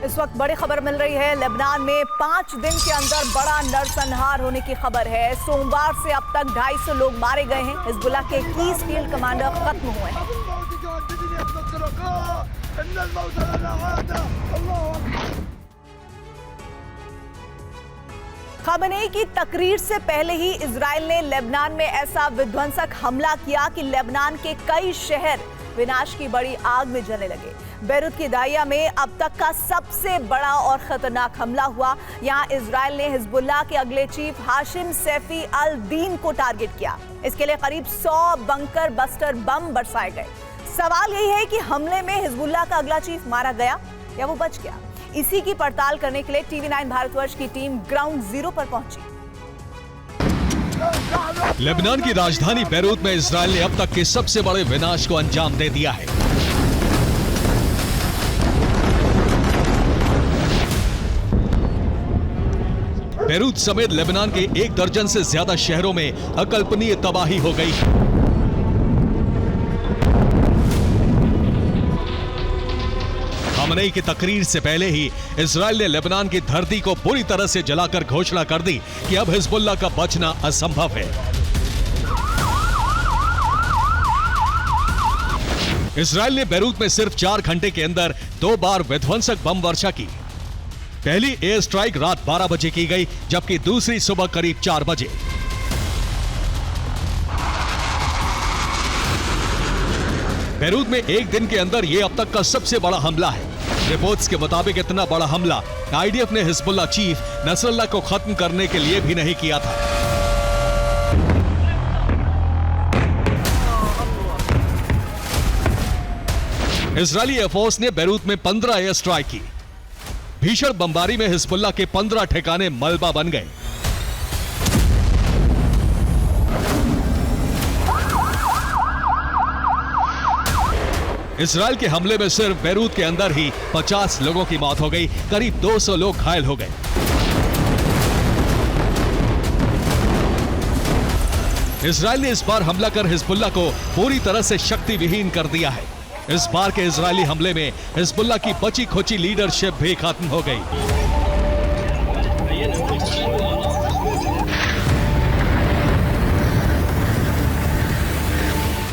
इस वक्त बड़ी खबर मिल रही है। लेबनान में 5 दिन के अंदर बड़ा नरसंहार होने की खबर है। सोमवार से अब तक 250 लोग मारे गए हैं। हिजबुल्लाह के 21 फील्ड कमांडर खत्म हुए हैं। खमेनेई की तकरीर से पहले ही इजराइल ने लेबनान में ऐसा विध्वंसक हमला किया कि लेबनान के कई शहर विनाश की बड़ी आग में जलने लगे। बेरूत की दाहिया में अब तक का सबसे बड़ा और खतरनाक हमला हुआ। यहां इजराइल ने हिजबुल्लाह के अगले चीफ हाशिम सैफी अल दीन को टारगेट किया। इसके लिए करीब 100 बंकर बस्टर बम बरसाए गए। सवाल यही है कि हमले में हिजबुल्लाह का अगला चीफ मारा गया या वो बच गया। इसी की पड़ताल करने के लिए TV9 भारतवर्ष की टीम ग्राउंड जीरो पर पहुंची। लेबनान की राजधानी बेरूत में इजराइल ने अब तक के सबसे बड़े विनाश को अंजाम दे दिया है। बेरूत समेत लेबनान के 1 दर्जन से ज्यादा शहरों में अकल्पनीय तबाही हो गई है। खमेनेई की तकरीर से पहले ही इजराइल ने लेबनान की धरती को पूरी तरह से जलाकर घोषणा कर दी कि अब हिजबुल्लाह का बचना असंभव है। इजराइल ने बेरूत में सिर्फ 4 घंटे के अंदर 2 बार विध्वंसक बम वर्षा की। पहली एयर स्ट्राइक रात 12 बजे की गई, जबकि दूसरी सुबह करीब 4 बजे। बेरूत में 1 दिन के अंदर यह अब तक का सबसे बड़ा हमला है। रिपोर्ट्स के मुताबिक इतना बड़ा हमला आईडीएफ ने हिजबुल्लाह चीफ नसरल्लाह को खत्म करने के लिए भी नहीं किया था। इजरायली एयरफोर्स ने बेरूत में 15 एयर स्ट्राइक की। भीषण बमबारी में हिजबुल्लाह के 15 ठिकाने मलबा बन गए। इजराइल के हमले में सिर्फ बेरूत के अंदर ही 50 लोगों की मौत हो गई, करीब 200 लोग घायल हो गए। इजराइल ने इस बार हमला कर हिजबुल्लाह को पूरी तरह से शक्ति विहीन कर दिया है। इस बार के इजरायली हमले में हिजबुल्लाह की बची खोची लीडरशिप भी खत्म हो गई।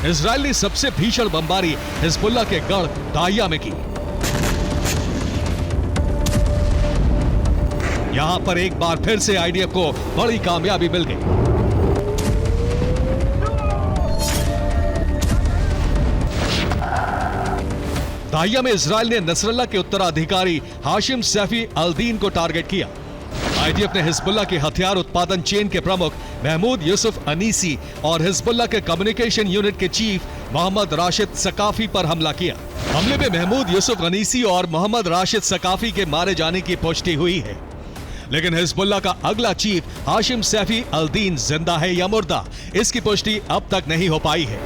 इजराइल ने सबसे भीषण बमबारी हिजबुल्लाह के गढ़ दाहिया में की। यहां पर एक बार फिर से आईडीएफ को बड़ी कामयाबी मिल गई। दाहिया में इजराइल ने नसरल्लाह के उत्तराधिकारी हाशिम सैफी अल दीन को टारगेट किया। आईडीएफ ने हिजबुल्लाह के हथियार उत्पादन चेन के प्रमुख महमूद यूसुफ अनीसी और हिजबुल्लाह के कम्युनिकेशन यूनिट के चीफ मोहम्मद राशिद सकाफी पर हमला किया। हमले में महमूद यूसुफ अनीसी और मोहम्मद राशिद सकाफी के मारे जाने की पुष्टि हुई है, लेकिन हिजबुल्लाह का अगला चीफ हाशिम सैफी अल दीन जिंदा है या मुर्दा, इसकी पुष्टि अब तक नहीं हो पाई है।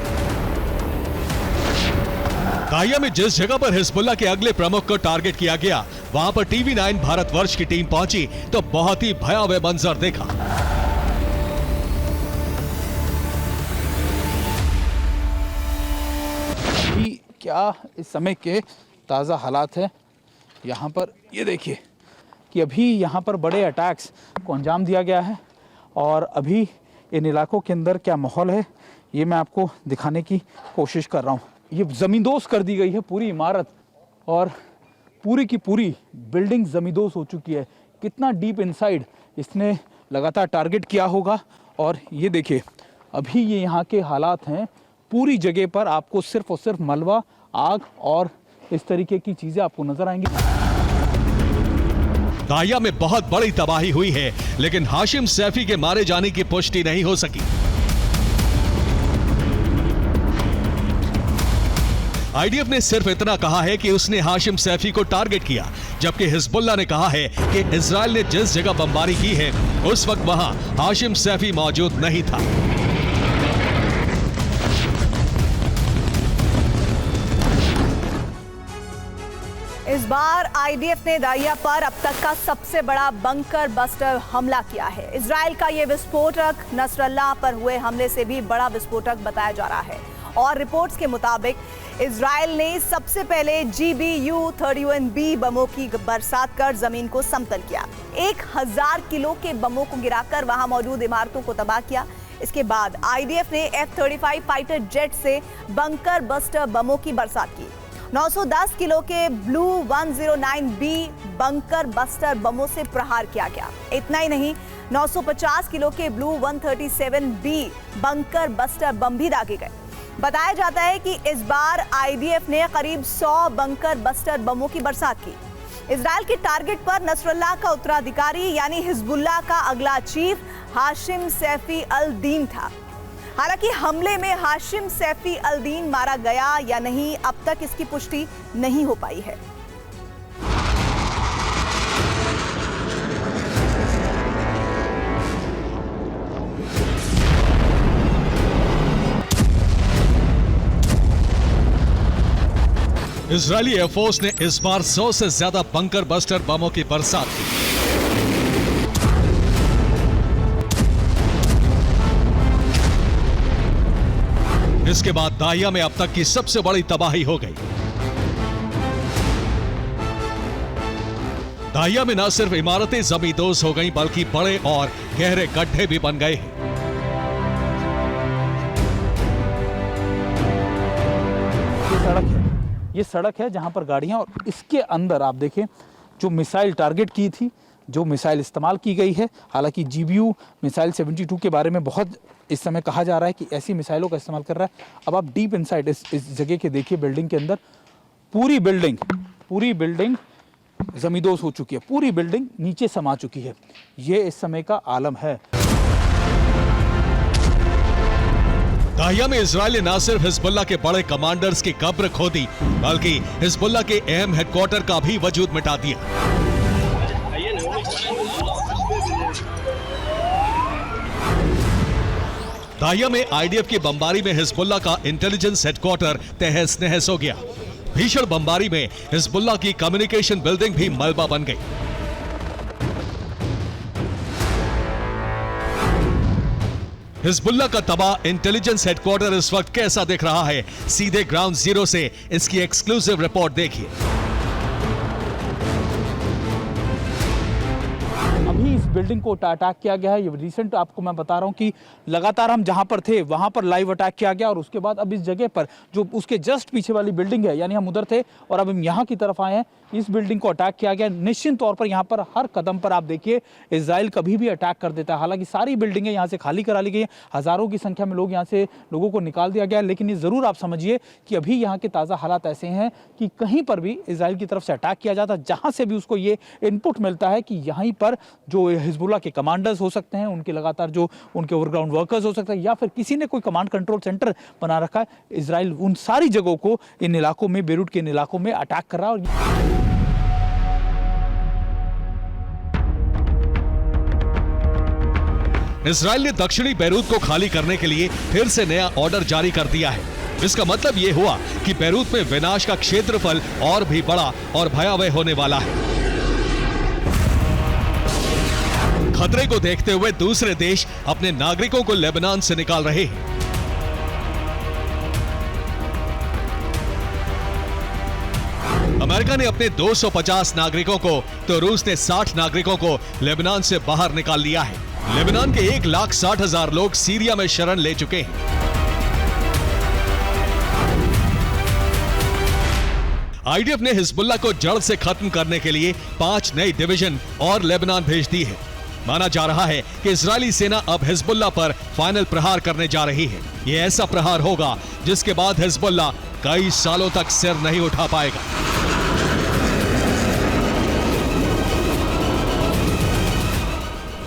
दाहिया में जिस जगह पर हिजबुल्लाह के अगले प्रमुख को टारगेट किया गया, वहां पर TV9 भारतवर्ष की टीम पहुंची तो बहुत ही भयावह मंजर देखा। अभी क्या इस समय के ताज़ा हालात है यहाँ पर, ये देखिए कि अभी यहाँ पर बड़े अटैक्स को अंजाम दिया गया है और अभी इन इलाकों के अंदर क्या माहौल है ये मैं आपको दिखाने की कोशिश कर रहा हूँ। ये ज़मींदोज कर दी गई है पूरी इमारत और पूरी की पूरी बिल्डिंग ज़मींदोज हो चुकी है। कितना डीप इनसाइड इसने लगातार टारगेट किया होगा। और ये देखिए अभी ये यहाँ के हालात हैं, पूरी जगह पर आपको सिर्फ और सिर्फ मलबा, आग और इस तरीके की चीज़ें आपको नजर आएंगी। दाहिया में बहुत बड़ी तबाही हुई है, लेकिन हाशिम सैफी के मारे जाने की पुष्टि नहीं हो सकी। आईडीएफ ने सिर्फ इतना कहा है कि उसने हाशिम सैफी को टारगेट किया, जबकि हिजबुल्लाह ने कहा है कि इजराइल ने जिस जगह बमबारी की है उस वक्त वहां हाशिम सैफी मौजूद नहीं था। इस बार आईडीएफ ने दाहिया पर अब तक का सबसे बड़ा बंकर बस्टर हमला किया है। इजराइल का यह विस्फोटक नसरल्लाह पर हुए हमले से भी बड़ा विस्फोटक बताया जा रहा है और रिपोर्ट्स के मुताबिक इजराइल ने सबसे पहले GBU-31B बमों की बरसात कर जमीन को समतल किया। 1000 किलो के बमों को गिराकर वहां मौजूद इमारतों को तबाह किया। इसके बाद IDF ने F-35 फाइटर जेट से बंकर बस्टर बमों की बरसात की। 910 किलो के ब्लू 109B बंकर बस्टर बमों से प्रहार किया गया। इतना ही नहीं, 950 किलो के blue 137B bunker buster bomb भी दागे गए। बताया जाता है कि इस बार IDF ने करीब 100 बंकर बस्टर बमों की बरसात की। इजराइल के टारगेट पर नसरल्लाह का उत्तराधिकारी यानी हिजबुल्लाह का अगला चीफ हाशिम सैफी अल दीन था। हालांकि हमले में हाशिम सैफी अल दीन मारा गया या नहीं, अब तक इसकी पुष्टि नहीं हो पाई है। इजरायली एयरफोर्स ने इस बार 100 से ज्यादा बंकर बस्टर बमों की बरसात की। इसके बाद दाहिया में अब तक की सबसे बड़ी तबाही हो गई। दाहिया में न सिर्फ इमारतें जमींदोज हो गईं, बल्कि बड़े और गहरे गड्ढे भी बन गए हैं। ये सड़क है जहां पर गाड़ियां, और इसके अंदर आप देखें जो मिसाइल टारगेट की थी, जो मिसाइल इस्तेमाल की गई है। हालांकि GBU मिसाइल 72 के बारे में बहुत इस समय कहा जा रहा है कि ऐसी मिसाइलों का इस्तेमाल कर रहा है। अब आप डीप इनसाइड इस जगह के देखिए, बिल्डिंग के अंदर पूरी बिल्डिंग जमींदोज हो चुकी है, पूरी बिल्डिंग नीचे समा चुकी है। ये इस समय का आलम है। दाहिया में इजराइल ने न सिर्फ हिजबुल्लाह के बड़े कमांडर्स की कब्र खोदी, बल्कि हिजबुल्लाह के अहम हेडक्वार्टर का भी वजूद मिटा दिया। दाहिया में IDF की बमबारी में हिजबुल्लाह का इंटेलिजेंस हेडक्वार्टर तहस नहस हो गया। भीषण बमबारी में हिजबुल्लाह की कम्युनिकेशन बिल्डिंग भी मलबा बन गई। हिजबुल्लाह का तबाह इंटेलिजेंस हेडक्वार्टर इस वक्त कैसा दिख रहा है, सीधे ग्राउंड जीरो से इसकी एक्सक्लूसिव रिपोर्ट देखिए। अभी इस बिल्डिंग को अटैक किया गया है। ये रिसेंट आपको मैं बता रहा हूँ कि लगातार हम जहाँ पर थे वहाँ पर लाइव अटैक किया गया, और उसके बाद अब इस जगह पर जो उसके जस्ट पीछे वाली बिल्डिंग है, यानी हम उधर थे और अब हम यहाँ की तरफ आए हैं, इस बिल्डिंग को अटैक किया गया। निश्चित तौर पर यहाँ पर हर कदम पर आप देखिए इजराइल कभी भी अटैक कर देता है। हालांकि सारी बिल्डिंगें यहाँ से खाली करा ली गई हैं, हज़ारों की संख्या में लोगों को निकाल दिया गया है। लेकिन ये ज़रूर आप समझिए कि अभी यहाँ के ताज़ा हालात ऐसे हैं कि कहीं पर भी इजराइल की तरफ से अटैक किया जाता है, जहाँ से भी उसको ये इनपुट मिलता है कि यहीं पर जो हिजबुल्लाह के कमांडर्स हो सकते हैं, उनके लगातार जो उनके ओवरग्राउंड वर्कर्स हो सकते हैं, या फिर किसी ने कोई कमांड कंट्रोल सेंटर बना रखा है, इजराइल उन सारी जगहों को, इन इलाकों में, बेरूट के इन इलाकों में अटैक कर रहा है। इजराइल ने दक्षिणी बैरूत को खाली करने के लिए फिर से नया ऑर्डर जारी कर दिया है। इसका मतलब यह हुआ कि बैरूत में विनाश का क्षेत्रफल और भी बड़ा और भयावह होने वाला है। खतरे को देखते हुए दूसरे देश अपने नागरिकों को लेबनान से निकाल रहे हैं। अमेरिका ने अपने 250 नागरिकों को, तो रूस ने 60 नागरिकों को लेबनान से बाहर निकाल लिया है। लेबनान के 1,60,000 लोग सीरिया में शरण ले चुके हैं। IDF ने हिजबुल्लाह को जड़ से खत्म करने के लिए 5 नई डिवीजन और लेबनान भेज दी है। माना जा रहा है कि इजरायली सेना अब हिजबुल्लाह पर फाइनल प्रहार करने जा रही है। यह ऐसा प्रहार होगा जिसके बाद हिजबुल्लाह कई सालों तक सिर नहीं उठा पाएगा।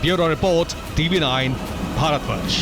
Bureau report, TV9, Bharatvarsh.